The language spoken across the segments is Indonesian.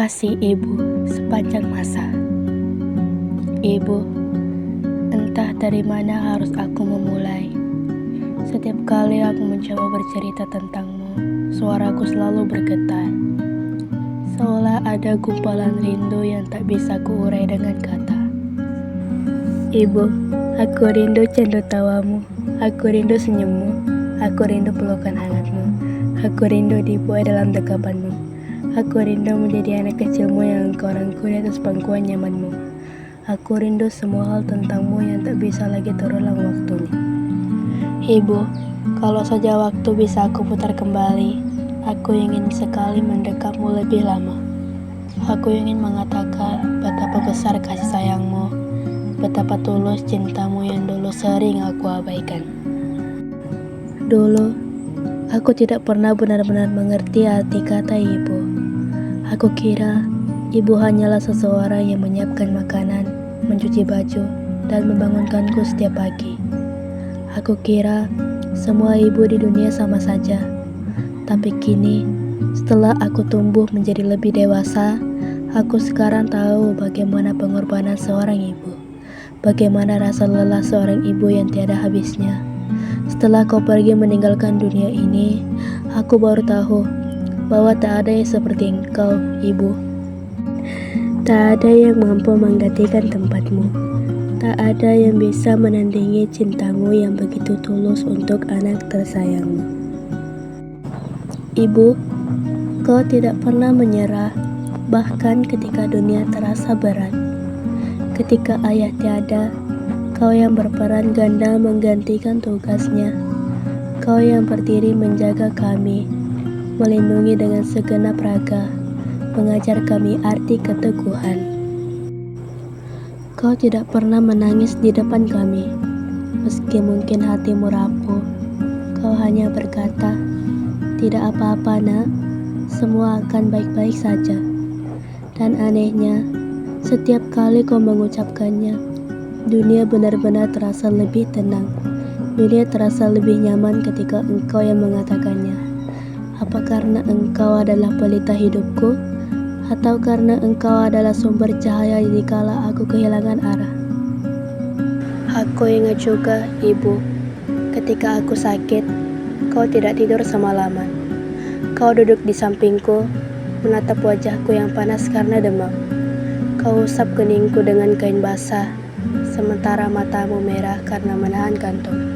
Kasih ibu sepanjang masa. Ibu, entah dari mana harus aku memulai. Setiap kali aku mencoba bercerita tentangmu, suaraku selalu bergetar. Seolah ada gumpalan rindu yang tak bisa kuurai dengan kata. Ibu, aku rindu candu tawamu, aku rindu senyummu, aku rindu pelukan hangatmu, aku rindu dibuai dalam dekapanmu. Aku rindu menjadi anak kecilmu yang engkau rangkul di atas pangkuan nyamanmu. Aku rindu semua hal tentangmu yang tak bisa lagi terulang waktunya. Ibu, kalau saja waktu bisa aku putar kembali, aku ingin sekali mendekapmu lebih lama. Aku ingin mengatakan betapa besar kasih sayangmu, betapa tulus cintamu yang dulu sering aku abaikan. Dulu, aku tidak pernah benar-benar mengerti arti kata ibu. Aku kira ibu hanyalah seseorang yang menyiapkan makanan, mencuci baju, dan membangunkanku setiap pagi. Aku kira semua ibu di dunia sama saja. Tapi kini, setelah aku tumbuh menjadi lebih dewasa, aku sekarang tahu bagaimana pengorbanan seorang ibu. Bagaimana rasa lelah seorang ibu yang tiada habisnya. Setelah kau pergi meninggalkan dunia ini, aku baru tahu bahwa tak ada yang seperti engkau, ibu. Tak ada yang mampu menggantikan tempatmu. Tak ada yang bisa menandingi cintamu yang begitu tulus untuk anak tersayangmu. Ibu, kau tidak pernah menyerah, bahkan ketika dunia terasa berat. Ketika ayah tiada, kau yang berperan ganda menggantikan tugasnya. Kau yang berdiri menjaga kami, melindungi dengan segenap raga, mengajar kami arti keteguhan. Kau tidak pernah menangis di depan kami, meski mungkin hatimu rapuh. Kau hanya berkata, "Tidak apa-apa, Nak, semua akan baik-baik saja." Dan anehnya, setiap kali kau mengucapkannya, dunia benar-benar terasa lebih tenang. Dunia terasa lebih nyaman ketika engkau yang mengatakannya. Apa karena engkau adalah pelita hidupku, atau karena engkau adalah sumber cahaya dikala aku kehilangan arah? Aku ingat juga, ibu, ketika aku sakit, kau tidak tidur semalaman. Kau duduk di sampingku, menatap wajahku yang panas karena demam. Kau usap keningku dengan kain basah, sementara matamu merah karena menahan kantung.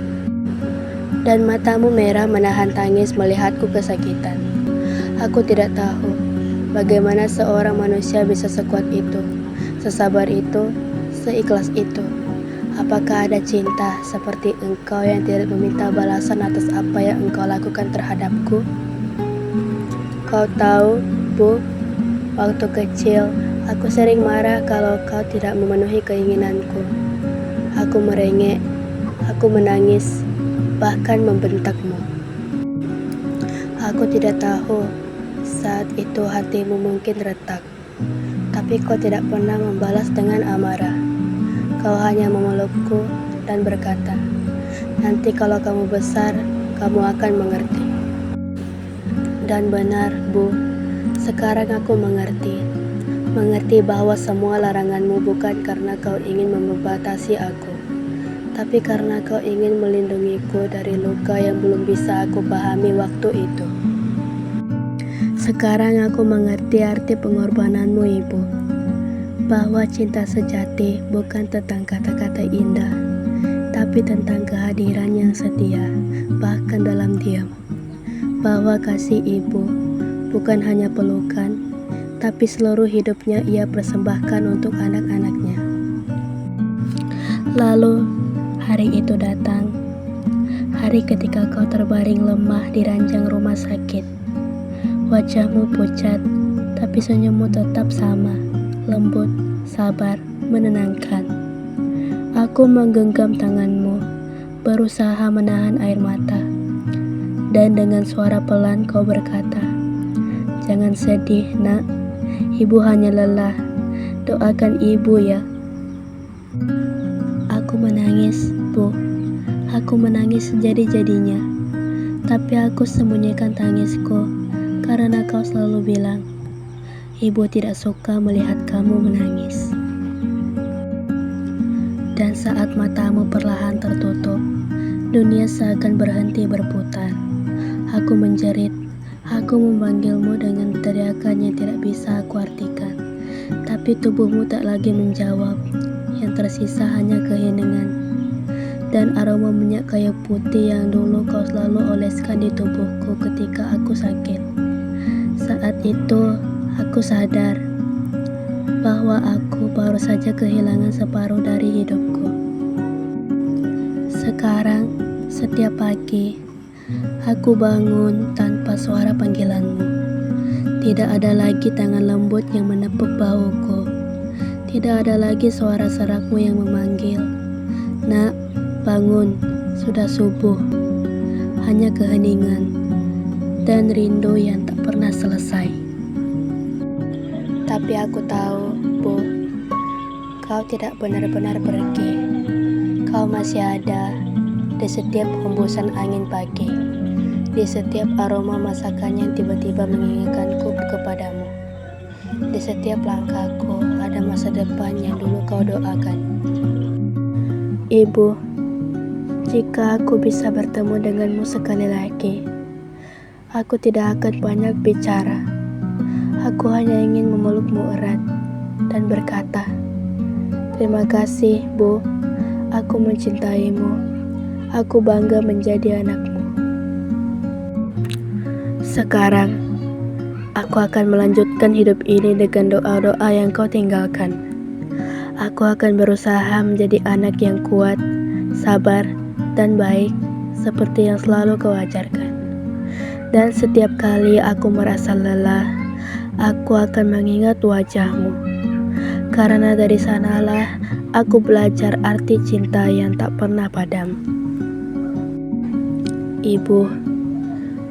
Dan matamu merah menahan tangis melihatku kesakitan. Aku tidak tahu bagaimana seorang manusia bisa sekuat itu, sesabar itu, seikhlas itu. Apakah ada cinta seperti engkau yang tidak meminta balasan atas apa yang engkau lakukan terhadapku? Kau tahu, Bu, waktu kecil aku sering marah kalau kau tidak memenuhi keinginanku. Aku merengek, aku menangis, bahkan membentakmu. Aku tidak tahu saat itu hatimu mungkin retak, tapi kau tidak pernah membalas dengan amarah. Kau hanya memelukku dan berkata, "Nanti kalau kamu besar, kamu akan mengerti." Dan benar, Bu, sekarang aku mengerti. Mengerti bahwa semua laranganmu bukan karena kau ingin membatasi aku, tapi karena kau ingin melindungiku dari luka yang belum bisa aku pahami waktu itu. Sekarang aku mengerti arti pengorbananmu, Ibu. Bahwa cinta sejati bukan tentang kata-kata indah, tapi tentang kehadiran yang setia, bahkan dalam diam. Bahwa kasih Ibu bukan hanya pelukan, tapi seluruh hidupnya ia persembahkan untuk anak-anaknya. Lalu, hari itu datang, hari ketika kau terbaring lemah di ranjang rumah sakit. Wajahmu pucat, tapi senyummu tetap sama, lembut, sabar, menenangkan. Aku menggenggam tanganmu, berusaha menahan air mata. Dan dengan suara pelan kau berkata, "Jangan sedih, Nak. Ibu hanya lelah. Doakan ibu ya." Aku menangis, Bu. Aku menangis sejadi-jadinya. Tapi aku sembunyikan tangisku karena kau selalu bilang, Ibu tidak suka melihat kamu menangis. Dan saat matamu perlahan tertutup, dunia seakan berhenti berputar. Aku menjerit, aku memanggilmu dengan teriakan yang tidak bisa aku artikan. Tapi tubuhmu tak lagi menjawab, yang tersisa hanya keheningan. Dan aroma minyak kayu putih yang dulu kau selalu oleskan di tubuhku ketika aku sakit. Saat itu, aku sadar bahwa aku baru saja kehilangan separuh dari hidupku. Sekarang, setiap pagi, aku bangun tanpa suara panggilanmu. Tidak ada lagi tangan lembut yang menepuk bahuku. Tidak ada lagi suara serakmu yang memanggil, "Nak, bangun, sudah subuh." Hanya keheningan dan rindu yang tak pernah selesai. Tapi aku tahu, Bu, kau tidak benar-benar pergi. Kau masih ada di setiap hembusan angin pagi, di setiap aroma masakan yang tiba-tiba mengingatkanku kepadamu. Di setiap langkahku ada masa depan yang dulu kau doakan. Ibu, jika aku bisa bertemu denganmu sekali lagi, aku tidak akan banyak bicara. Aku hanya ingin memelukmu erat dan berkata, "Terima kasih, Bu. Aku mencintaimu. Aku bangga menjadi anakmu." Sekarang, aku akan melanjutkan hidup ini dengan doa-doa yang kau tinggalkan. Aku akan berusaha menjadi anak yang kuat, sabar, dan baik seperti yang selalu kau ajarkan. Dan setiap kali aku merasa lelah, aku akan mengingat wajahmu. Karena dari sanalah aku belajar arti cinta yang tak pernah padam. Ibu,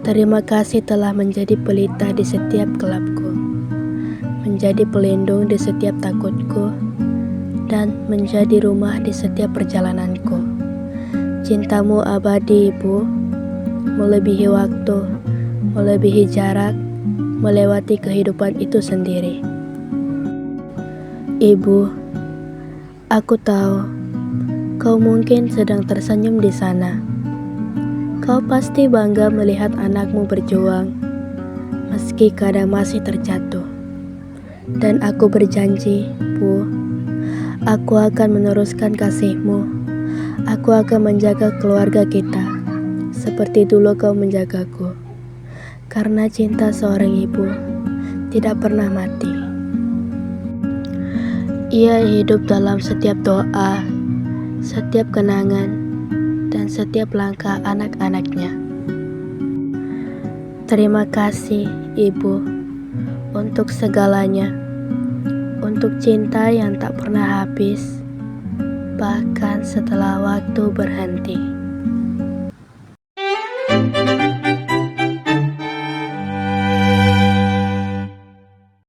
terima kasih telah menjadi pelita di setiap gelapku, menjadi pelindung di setiap takutku, dan menjadi rumah di setiap perjalananku. Cintamu abadi, Ibu, melebihi waktu, melebihi jarak, melewati kehidupan itu sendiri. Ibu, aku tahu kau mungkin sedang tersenyum di sana. Kau pasti bangga melihat anakmu berjuang, meski kadang masih terjatuh. Dan aku berjanji, Bu, aku akan meneruskan kasihmu. Aku akan menjaga keluarga kita, seperti dulu kau menjagaku. Karena cinta seorang ibu tidak pernah mati. Ia hidup dalam setiap doa, setiap kenangan, dan setiap langkah anak-anaknya. Terima kasih, Ibu, untuk segalanya, untuk cinta yang tak pernah habis, bahkan setelah waktu berhenti.